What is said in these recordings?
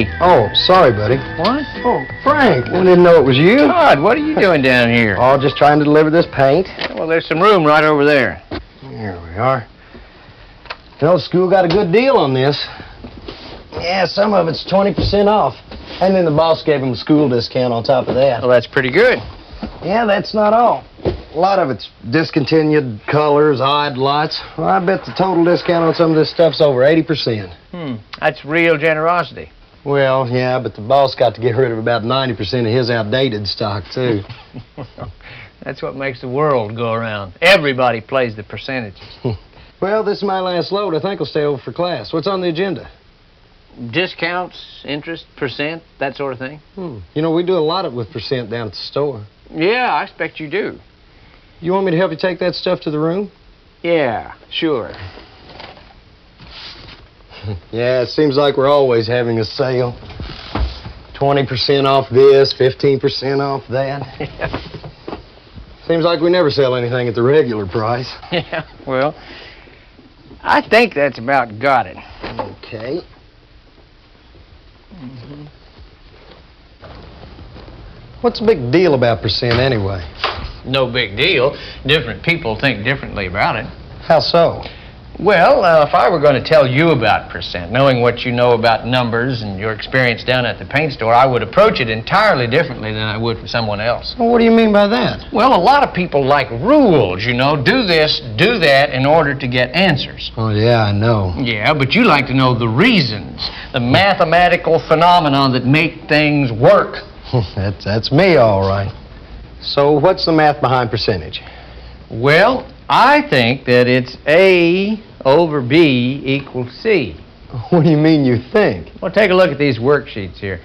Hey. Oh, sorry, buddy. What? Oh, Frank, we didn't know it was you. Todd, what are you doing down here? Oh, just trying to deliver this paint. Well, there's some room right over there. Here we are. You know, the school got a good deal on this. Yeah, some of it's 20% off. And then the boss gave him a school discount on top of that. Well, that's pretty good. Yeah, that's not all. A lot of it's discontinued colors, odd lots. Well, I bet the total discount on some of this stuff's over 80%. That's real generosity. Well, yeah, but the boss got to get rid of about 90% of his outdated stock, too. That's what makes the world go around. Everybody plays the percentages. Well, this is my last load. I think I'll stay over for class. What's on the agenda? Discounts, interest, percent, that sort of thing. You know, we do a lot of it with percent down at the store. Yeah, I expect you do. You want me to help you take that stuff to the room? Yeah, sure. Yeah, it seems like we're always having a sale. 20% off this, 15% off that. Seems like we never sell anything at the regular price. Yeah, well, I think that's about got it. Okay. What's the big deal about percent anyway? No big deal. Different people think differently about it. How so? Well, if I were going to tell you about percent, knowing what you know about numbers and your experience down at the paint store, I would approach it entirely differently than I would for someone else. Well, what do you mean by that? Well, a lot of people like rules, you know, do this, do that in order to get answers. Oh, yeah, I know. Yeah, but you like to know the reasons, the mathematical phenomena that make things work. That's me, all right. So what's the math behind percentage? Well, I think that it's A over B equals C. What do you mean you think? Well, take a look at these worksheets here.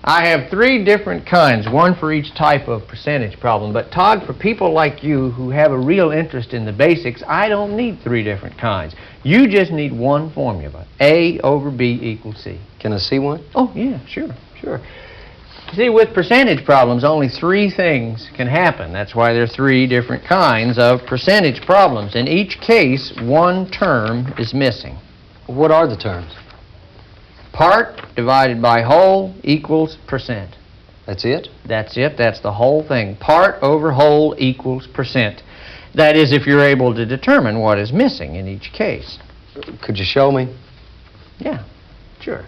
I have 3 different kinds, one for each type of percentage problem. But, Todd, for people like you who have a real interest in the basics, I don't need 3 different kinds. You just need one formula, A over B equals C. Can I see one? Oh, yeah, sure. See, with percentage problems, only 3 things can happen. That's why there are 3 different kinds of percentage problems. In each case, one term is missing. What are the terms? Part divided by whole equals percent. That's it? That's it. That's the whole thing. Part over whole equals percent. That is, if you're able to determine what is missing in each case. Could you show me? Yeah, sure.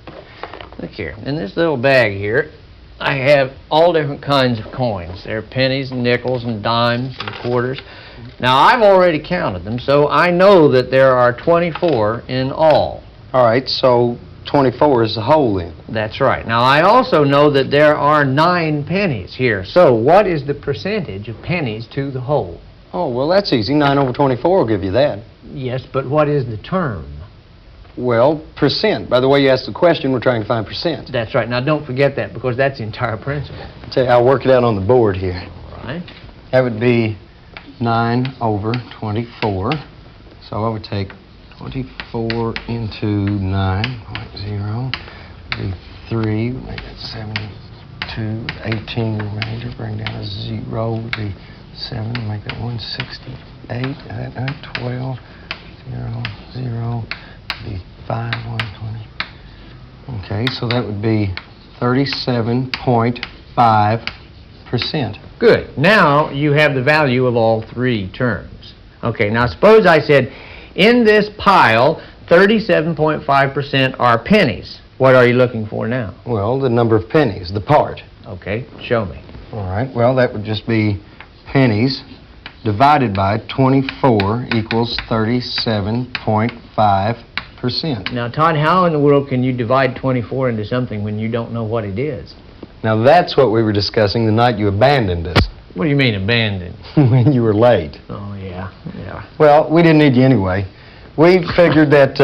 Look here. In this little bag here, I have all different kinds of coins. There are pennies and nickels and dimes and quarters. Now, I've already counted them, so I know that there are 24 in all. All right, so 24 is the whole then. That's right. Now, I also know that there are 9 pennies here. So, what is the percentage of pennies to the whole? Oh, well, that's easy. 9 over 24 will give you that. Yes, but what is the term? Well, percent. By the way you asked the question, we're trying to find percent. That's right. Now, don't forget that, because that's the entire principle. I'll tell you, I'll work it out on the board here. All right. That would be 9 over 24. So I would take 24 into 9.0, be 3, make that 72, 18 remainder, bring down a 0, be 7, make that 168, 12, 0, 0, be 5, 120. Okay, so that would be 37.5%. Good. Now you have the value of all 3 terms. Okay, now suppose I said, in this pile, 37.5% are pennies. What are you looking for now? Well, the number of pennies, the part. Okay, show me. All right, well, that would just be pennies divided by 24 equals 37.5%. Now, Todd, how in the world can you divide 24 into something when you don't know what it is? Now, that's what we were discussing the night you abandoned us. What do you mean, abandoned? When you were late. Oh, yeah. Well, we didn't need you anyway. We figured that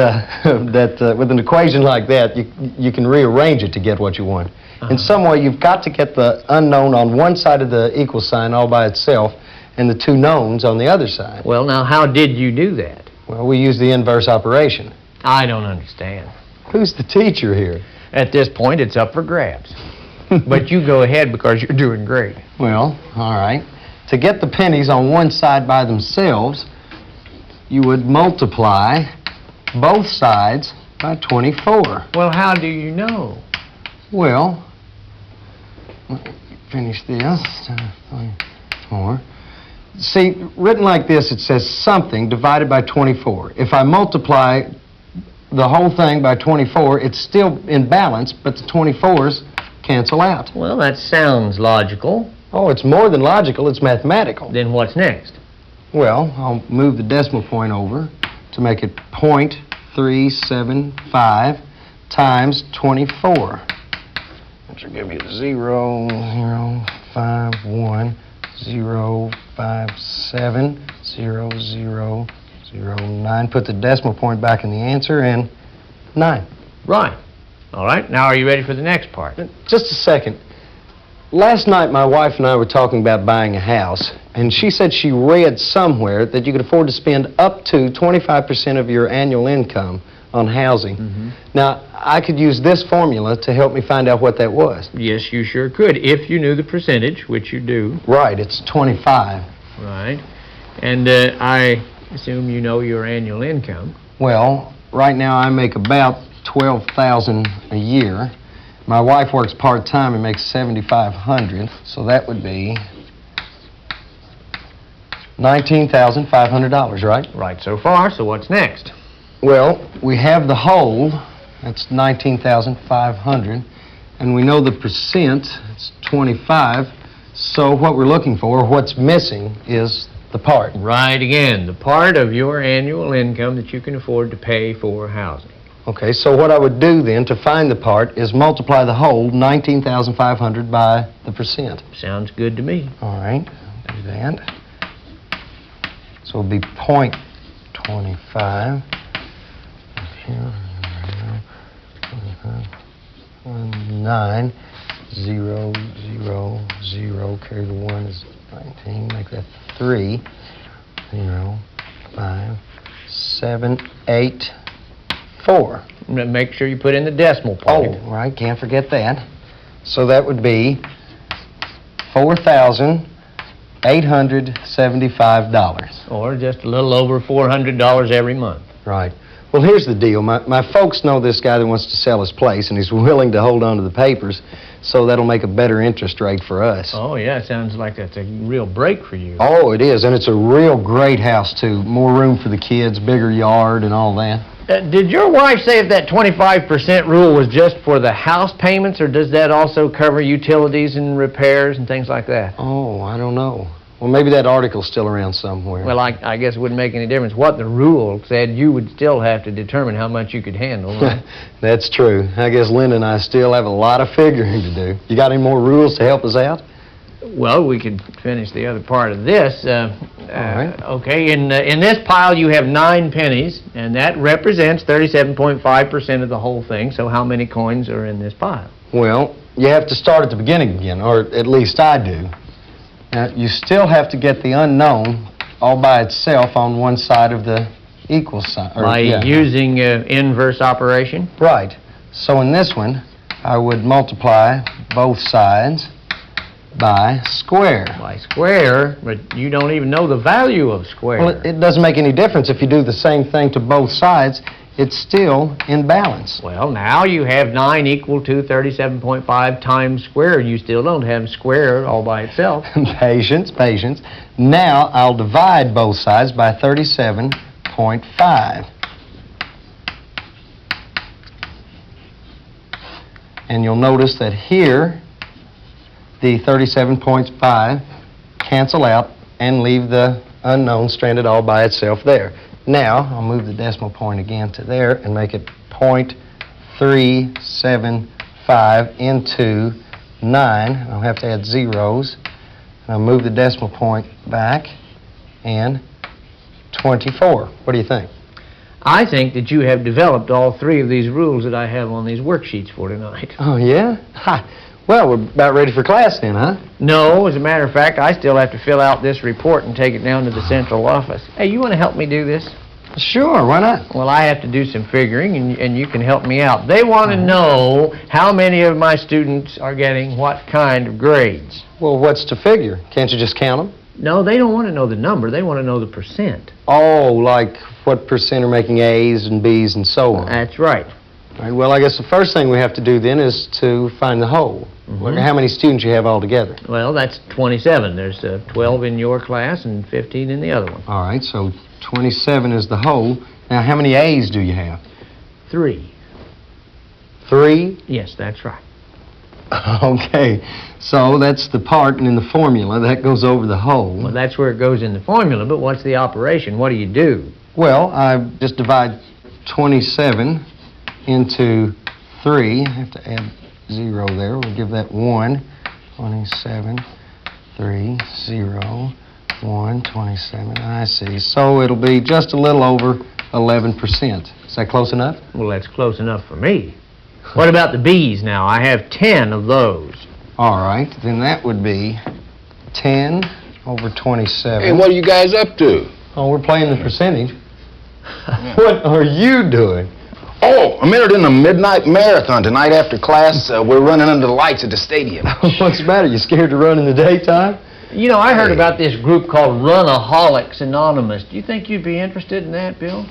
with an equation like that, you can rearrange it to get what you want. In some way, you've got to get the unknown on one side of the equal sign all by itself and the 2 knowns on the other side. Well, now, how did you do that? Well, we used the inverse operation. I don't understand. Who's the teacher here? At this point, it's up for grabs. But you go ahead because you're doing great. Well, all right. To get the pennies on one side by themselves, you would multiply both sides by 24. Well, how do you know? Well, let me finish this. 4. See, written like this, it says something divided by 24. If I multiply the whole thing by 24, it's still in balance, but the 24s cancel out. Well, that sounds logical. Oh, it's more than logical, it's mathematical. Then what's next? Well, I'll move the decimal point over to make it .375 times 24. That should give you 0, 0, 5, 1, 0, 5, 7, 0, 0, 0, 9. Put the decimal point back in the answer, and 9. Right. All right, now are you ready for the next part? Just a second. Last night, my wife and I were talking about buying a house, and she said she read somewhere that you could afford to spend up to 25% of your annual income on housing. Now, I could use this formula to help me find out what that was. Yes, you sure could, if you knew the percentage, which you do. Right, it's 25. Right. And I assume you know your annual income. Well, right now I make about $12,000 a year. My wife works part-time and makes $7,500, so that would be $19,500, right? Right so far, so what's next? Well, we have the whole, that's $19,500, and we know the percent, it's 25, so what we're looking for, what's missing, is the part. Right again, the part of your annual income that you can afford to pay for housing. Okay, so what I would do then to find the part is multiply the whole, 19,500, by the percent. Sounds good to me. All right, I'll do that. So it'll be .25. Here, 9, 0, 0, 0, carry the 1 is 19, make that 3, 0, 5, 7, 8, 4. Make sure you put in the decimal point. Oh, right, can't forget that. So that would be $4,875. Or just a little over $400 every month. Right. Well, here's the deal. My folks know this guy that wants to sell his place, and he's willing to hold on to the papers, so that'll make a better interest rate for us. Oh, yeah, it sounds like that's a real break for you. Oh, it is, and it's a real great house, too. More room for the kids, bigger yard, and all that. Did your wife say if that 25% rule was just for the house payments, or does that also cover utilities and repairs and things like that? Oh, I don't know. Well, maybe that article's still around somewhere. Well, I guess it wouldn't make any difference. What the rule said, you would still have to determine how much you could handle, right? That's true. I guess Linda and I still have a lot of figuring to do. You got any more rules to help us out? Well, we could finish the other part of this. right. Okay, in this pile you have 9 pennies, and that represents 37.5% of the whole thing. So how many coins are in this pile? Well, you have to start at the beginning again, or at least I do. Now, you still have to get the unknown all by itself on one side of the equal sign. By using inverse operation? Right. So in this one, I would multiply both sides by square. By square, but you don't even know the value of square. Well, it doesn't make any difference if you do the same thing to both sides. It's still in balance. Well, now you have 9 equal to 37.5 times square. You still don't have square all by itself. Patience, patience. Now I'll divide both sides by 37.5. And you'll notice that here, the 37.5 cancel out and leave the unknown stranded all by itself there. Now, I'll move the decimal point again to there and make it .375 into 9. I'll have to add zeros. I'll move the decimal point back and 24. What do you think? I think that you have developed all 3 of these rules that I have on these worksheets for tonight. Oh, yeah? Ha. Well, we're about ready for class then, huh? No, as a matter of fact, I still have to fill out this report and take it down to the central office. Hey, you want to help me do this? Sure, why not? Well, I have to do some figuring, and you can help me out. They want to know how many of my students are getting what kind of grades. Well, what's to figure? Can't you just count them? No, they don't want to know the number. They want to know the percent. Oh, like what percent are making A's and B's and so on. That's right. All right, well, I guess the first thing we have to do then is to find the whole. How many students you have altogether? Well, that's 27. There's 12 in your class and 15 in the other one. All right, so 27 is the whole. Now, how many A's do you have? 3. 3? Yes, that's right. Okay, so that's the part, and in the formula, that goes over the whole. Well, that's where it goes in the formula, but what's the operation? What do you do? Well, I just divide 27 into 3. I have to add 0 there. We'll give that 1. 27, 3, 0, 1, 27. I see. So it'll be just a little over 11%. Is that close enough? Well, that's close enough for me. What about the B's now? I have 10 of those. All right, then that would be 10 over 27. Hey, what are you guys up to? Oh, we're playing the percentage. What are you doing? Oh, I'm entered in a midnight marathon tonight after class. We're running under the lights at the stadium. What's the matter? You scared to run in the daytime? You know, I heard about this group called Runaholics Anonymous. Do you think you'd be interested in that, Bill?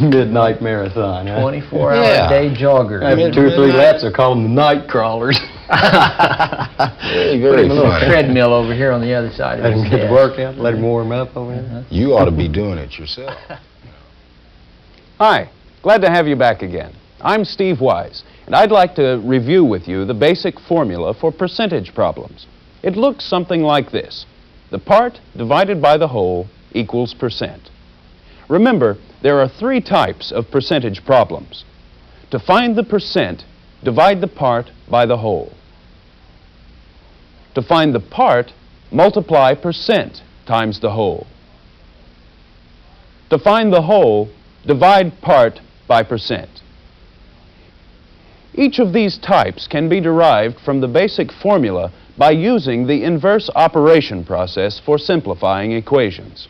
Midnight marathon, huh? 24-hour-a-day jogger. After 2 or 3 laps, they're called them the night crawlers. Very, Put very him a little funny. treadmill over here on the other side of Let his him get desk. the workout, let him warm up over there. You ought to be doing it yourself. Hi, glad to have you back again. I'm Steve Wise, and I'd like to review with you the basic formula for percentage problems. It looks something like this. The part divided by the whole equals percent. Remember, there are 3 types of percentage problems. To find the percent, divide the part by the whole. To find the part, multiply percent times the whole. To find the whole, divide part by percent. Each of these types can be derived from the basic formula by using the inverse operation process for simplifying equations.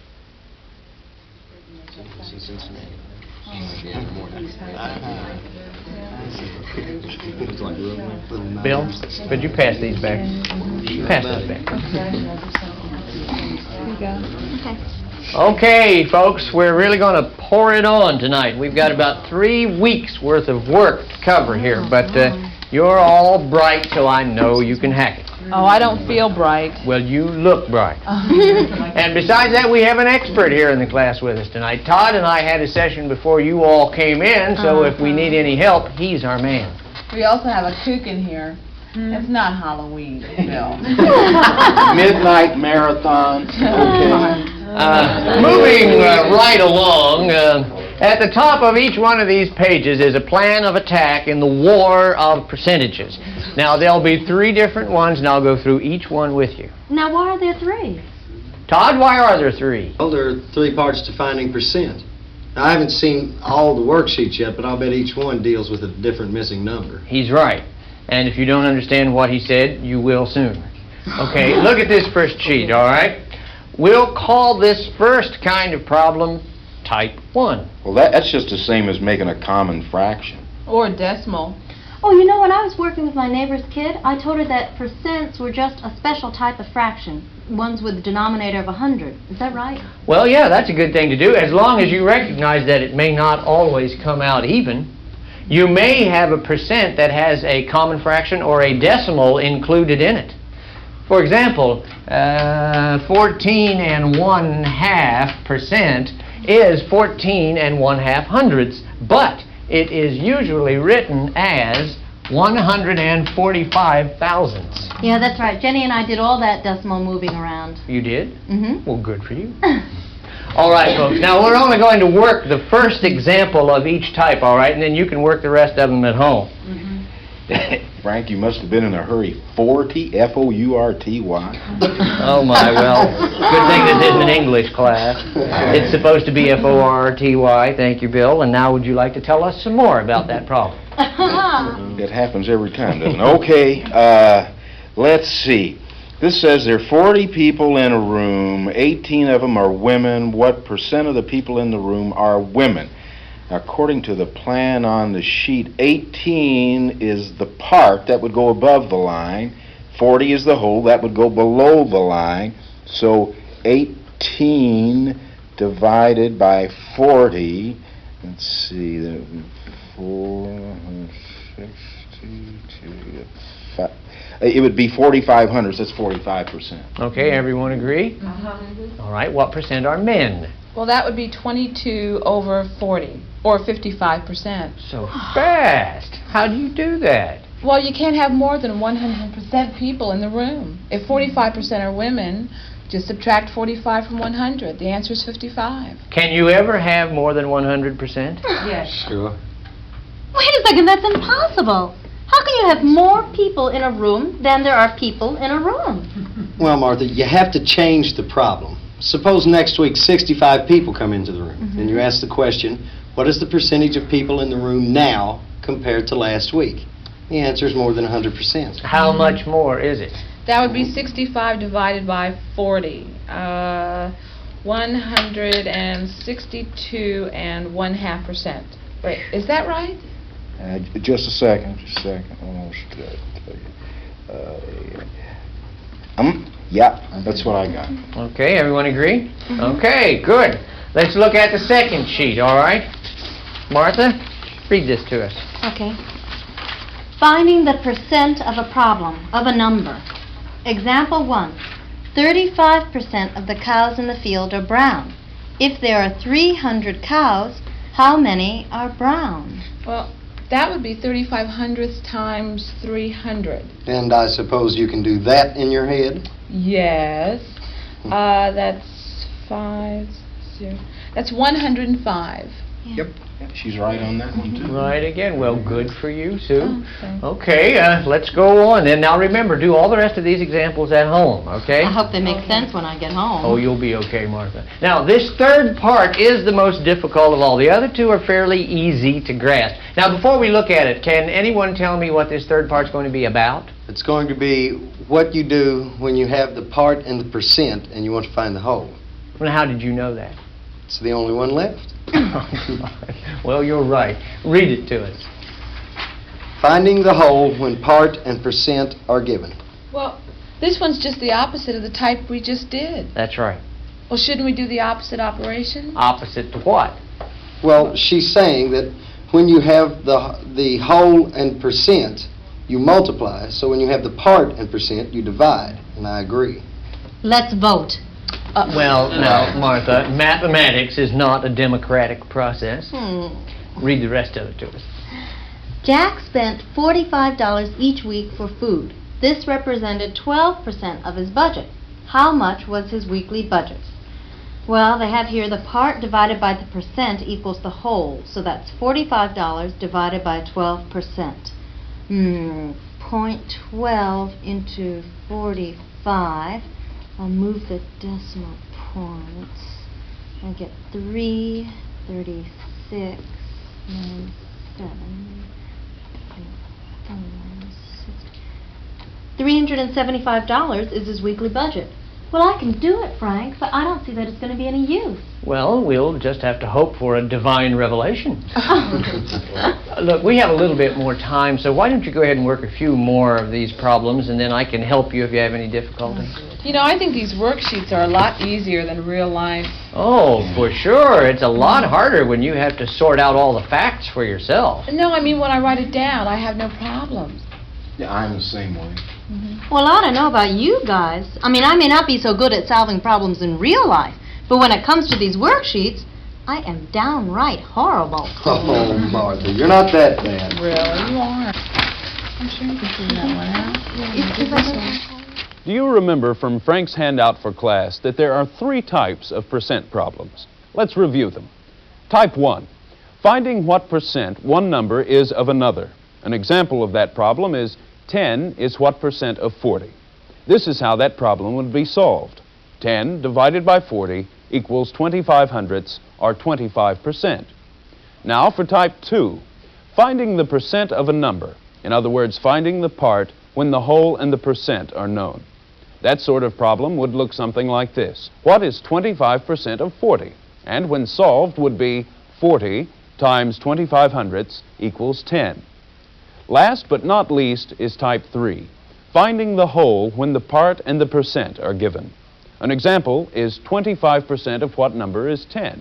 Bill, could you pass these back? Pass those back. Okay, folks, we're really going to pour it on tonight. We've got about 3 weeks' worth of work to cover here, but you're all bright, so I know you can hack it. Oh, I don't feel bright. Well, you look bright. And besides that, we have an expert here in the class with us tonight. Todd and I had a session before you all came in, so if we need any help, he's our man. We also have a cook in here. It's not Halloween, Bill. Midnight marathon. Okay. Moving right along, at the top of each one of these pages is a plan of attack in the war of percentages. Now, there'll be 3 different ones, and I'll go through each one with you. Now, why are there 3? Todd, why are there 3? Well, there are 3 parts to finding percent. Now, I haven't seen all the worksheets yet, but I'll bet each one deals with a different missing number. He's right. And if you don't understand what he said, you will soon. Okay, look at this first sheet, all right? We'll call this first kind of problem type 1. Well, that's just the same as making a common fraction. Or decimal. Oh, you know, when I was working with my neighbor's kid, I told her that percents were just a special type of fraction, ones with a denominator of 100. Is that right? Well, yeah, that's a good thing to do, as long as you recognize that it may not always come out even. You may have a percent that has a common fraction or a decimal included in it. For example, 14 and 1/2% is 14 and 1/2 hundredths, but it is usually written as 145 thousandths. Yeah, that's right. Jenny and I did all that decimal moving around. You did? Mm-hmm. Well, good for you. All right, folks. Now, we're only going to work the first example of each type, all right? And then you can work the rest of them at home. Frank, you must have been in a hurry. 40, F-O-U-R-T-Y. Oh, my, well, good thing this isn't an English class. It's supposed to be F-O-R-T-Y. Thank you, Bill. And now would you like to tell us some more about that problem? It happens every time, doesn't it? Okay, let's see. This says there are 40 people in a room, 18 of them are women. What percent of the people in the room are women? According to the plan on the sheet, 18 is the part that would go above the line. 40 is the whole, that would go below the line. So 18 divided by 40, let's see, 462, it would be 4,500, so that's 45%. Okay, everyone agree? All right, what percent are men? Well, that would be 22 over 40, or 55%. So fast. How do you do that? Well, you can't have more than 100% people in the room. If 45% are women, just subtract 45 from 100. The answer is 55. Can you ever have more than 100%? Yes. Sure. Wait a second, that's impossible. How can you have more people in a room than there are people in a room? Well, Martha, you have to change the problem. Suppose next week 65 people come into the room, and you ask the question, what is the percentage of people in the room now compared to last week? The answer is more than 100%. How much more is it? That would be 65 divided by 40. 162 and 1/2%. Wait, is that right? Just a second. Almost. Yeah, that's what I got. Okay, everyone agree? Okay, good. Let's look at the second sheet, all right? Martha, read this to us. Okay. Finding the percent of a problem, of a number. Example 1. 35% of the cows in the field are brown. If there are 300 cows, how many are brown? Well, that would be 3/500 times 300. And I suppose you can do that in your head? Yes. That's 0. That's 105. Yep. She's right on that one, too. Right again. Well, good for you, Sue. thanks. Okay, let's go on then. Now remember, do all the rest of these examples at home, okay? I hope they make sense when I get home. Oh, you'll be okay, Martha. Now, this third part is the most difficult of all. The other two are fairly easy to grasp. Now, before we look at it, can anyone tell me what this third part's going to be about? It's going to be what you do when you have the part and the percent and you want to find the whole. Well, how did you know that? It's the only one left. Well, you're right. Read it to us. Finding the whole when part and percent are given. Well, this one's just the opposite of the type we just did. That's right. Well, shouldn't we do the opposite operation? Opposite to what? Well, she's saying that when you have the whole and percent, you multiply. So when you have the part and percent, you divide. And I agree. Let's vote. Well, now, Martha, mathematics is not a democratic process. Read the rest of it to us. Jack spent $45 each week for food. This represented 12% of his budget. How much was his weekly budget? Well, they have here the part divided by the percent equals the whole. So that's $45 divided by 12%. 0.12 into 45. I'll move the decimal points. I get 336 minus 7. $375 is his weekly budget. Well, I can do it, Frank, but I don't see that it's going to be any use. Well, we'll just have to hope for a divine revelation. Look, we have a little bit more time, so why don't you go ahead and work a few more of these problems, and then I can help you if you have any difficulty. You know, I think these worksheets are a lot easier than real life. Oh, for sure. It's a lot harder when you have to sort out all the facts for yourself. No, I mean when I write it down, I have no problems. Yeah, I'm the same way. Well, I don't know about you guys. I mean, I may not be so good at solving problems in real life, but when it comes to these worksheets, I am downright horrible. Oh, Martha, you're not that bad. Really? You are. I'm sure you can figure that one out. Do you remember from Frank's handout for class that there are 3 types of percent problems? Let's review them. Type 1, finding what percent one number is of another. An example of that problem is 10 is what percent of 40. This is how that problem would be solved. 10 divided by 40 equals 25/100ths, or 25%. Now for type 2, finding the percent of a number. In other words, finding the part when the whole and the percent are known. That sort of problem would look something like this. What is 25% of 40? And when solved would be 40 times 25/100ths equals 10. Last but not least is type 3, finding the whole when the part and the percent are given. An example is 25% of what number is 10.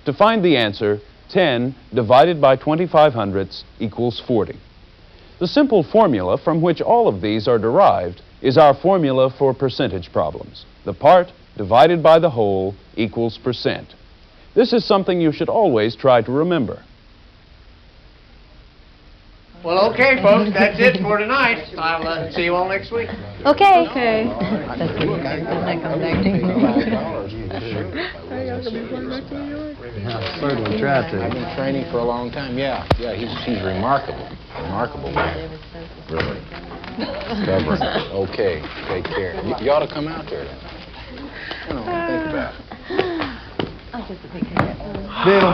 To find the answer, 10 divided by 25 hundredths equals 40. The simple formula from which all of these are derived is our formula for percentage problems. The part divided by the whole equals percent. This is something you should always try to remember. Well, okay, folks, that's it for tonight. I'll see you all next week. Okay. Okay. Certainly try to. I've been training for a long time, yeah. Yeah, he's remarkable. Remarkable man. Really. Stubborn. Okay, take care. You ought to come out there. You know, think about it. Bill,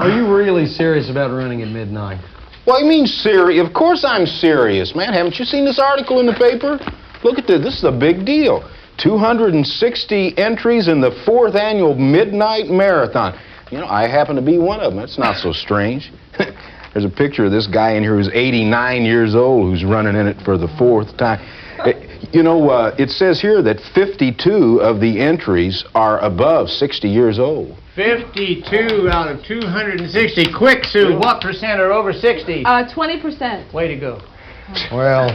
are you really serious about running at midnight? Well, you mean serious? Of course I'm serious, man. Haven't you seen this article in the paper? Look at this. This is a big deal. 260 entries in the 4th annual Midnight Marathon. You know, I happen to be one of them. It's not so strange. There's a picture of this guy in here who's 89 years old who's running in it for the 4th time. You know, it says here that 52 of the entries are above 60 years old. 52 out of 260. Quick, Sue, what percent are over 60? 20%. Way to go. Well,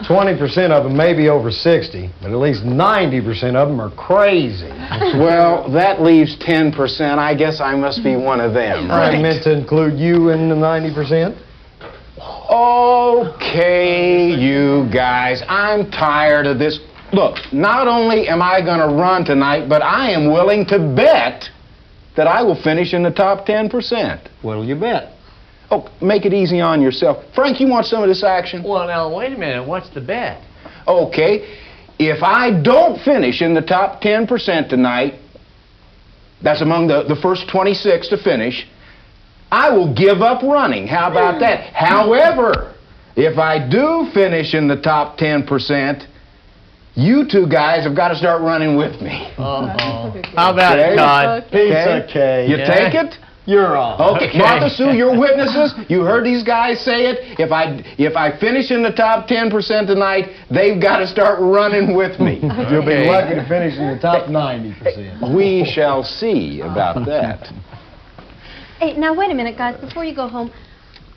20% of them may be over 60, but at least 90% of them are crazy. Well, that leaves 10%. I guess I must be one of them, right? I meant to include you in the 90%. Okay, you guys, I'm tired of this. Look, not only am I going to run tonight, but I am willing to bet that I will finish in the top 10%. What'll you bet? Oh, make it easy on yourself. Frank, you want some of this action? Well, now, wait a minute. What's the bet? Okay, if I don't finish in the top 10% tonight, that's among the first 26 to finish, I will give up running. How about that? However, if I do finish in the top 10%, you two guys have got to start running with me. Uh-oh. How about it, Okay. Todd? Piece of cake. You take it? You're on. Okay, Martha, Sue, you're witnesses. You heard these guys say it. If I finish in the top 10% tonight, they've got to start running with me. You'll be Okay. lucky to finish in the top 90%. We shall see about that. Hey, now wait a minute, guys. Before you go home,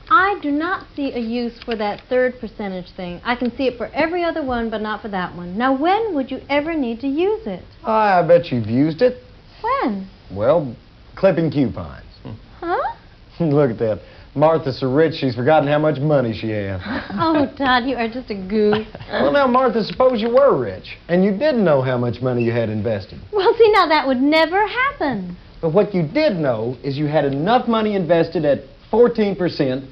I do not see a use for that third percentage thing. I can see it for every other one, but not for that one. Now, when would you ever need to use it? I bet you've used it. When? Well, clipping coupons. Huh? Look at that. Martha's so rich, she's forgotten how much money she has. Oh, Todd, you are just a goof. Well, now, Martha, suppose you were rich, and you didn't know how much money you had invested. Well, see, now that would never happen. But what you did know is you had enough money invested at 14%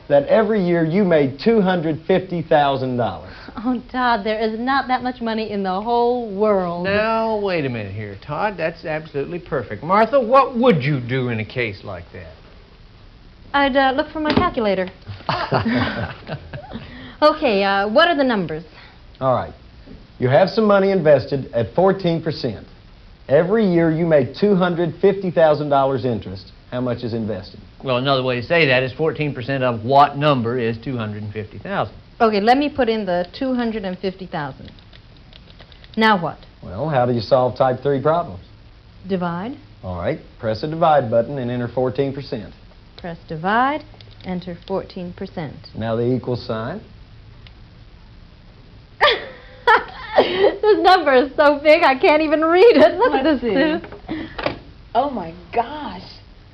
that every year you made $250,000. Oh, Todd, there is not that much money in the whole world. Now, wait a minute here, Todd. That's absolutely perfect. Martha, what would you do in a case like that? I'd look for my calculator. Okay, what are the numbers? All right. You have some money invested at 14%. Every year you make $250,000 interest. How much is invested? Well, another way to say that is 14% of what number is 250,000. Okay, let me put in the 250,000. Now what? Well, how do you solve type 3 problems? Divide. All right. Press the divide button and enter 14%. Press divide. Enter 14%. Now the equal sign. This number is so big I can't even read it. Look at this, Sue. Oh my gosh.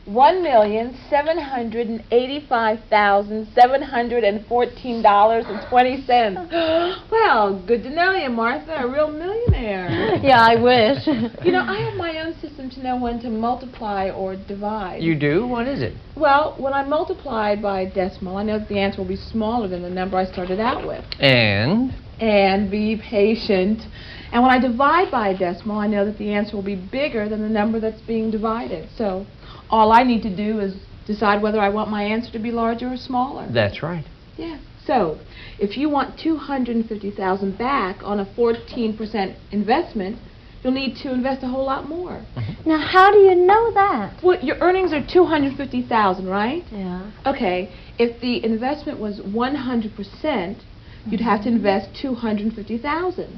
$1,785,714.20. Well, good to know you, Martha. A real millionaire. Yeah, I wish. You know, I have my own system to know when to multiply or divide. You do? What is it? Well, when I multiply by a decimal, I know that the answer will be smaller than the number I started out with. And? And be patient. And when I divide by a decimal, I know that the answer will be bigger than the number that's being divided. So all I need to do is decide whether I want my answer to be larger or smaller. That's right. Yeah. So if you want $250,000 back on a 14% investment, you'll need to invest a whole lot more. Now, how do you know that? Well, your earnings are $250,000, right? Yeah. Okay. If the investment was 100%, you'd have to invest $250,000.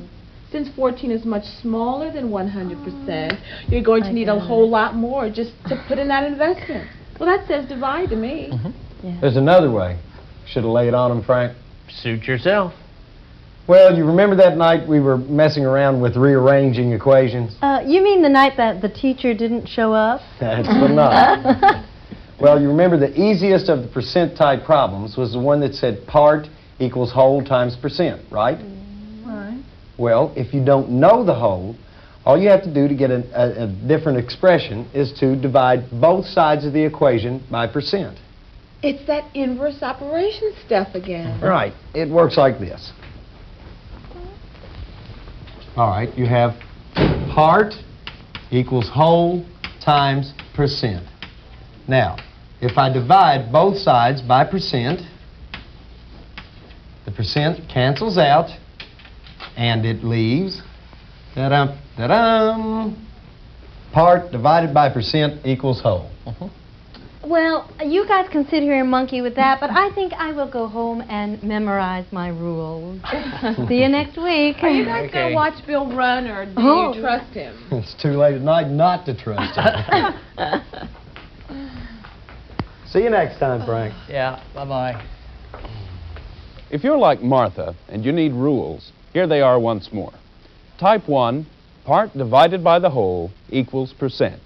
Since 14 is much smaller than 100%, you're going to I need get a whole it. lot more just to put in that investment. Well, that says divide to me. There's another way. Should have laid on them, Frank. Suit yourself. Well, you remember that night we were messing around with rearranging equations? You mean the night that the teacher didn't show up? That's the night. Well, you remember the easiest of the percent type problems was the one that said part equals whole times percent, right? Right. Well, if you don't know the whole, all you have to do to get a different expression is to divide both sides of the equation by percent. It's that inverse operation stuff again. Right. It works like this. All right, you have part equals whole times percent. Now, if I divide both sides by percent, the percent cancels out, and it leaves, da-dum, da-dum, part divided by percent equals whole. Well, you guys can sit here and monkey with that, but I think I will go home and memorize my rules. See you next week. Are you guys Okay. going to watch Bill run, or do Oh. you trust him? It's too late at night not to trust him. See you next time, Frank. Yeah, bye-bye. If you're like Martha and you need rules, here they are once more. Type 1, part divided by the whole equals percent.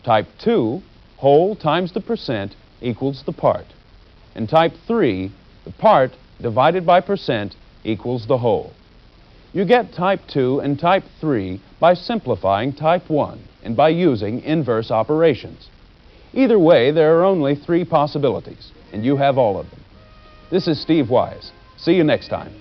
Type 2, whole times the percent equals the part. And type 3, the part divided by percent equals the whole. You get type 2 and type 3 by simplifying type 1 and by using inverse operations. Either way, there are only 3 possibilities, and you have all of them. This is Steve Wise. See you next time.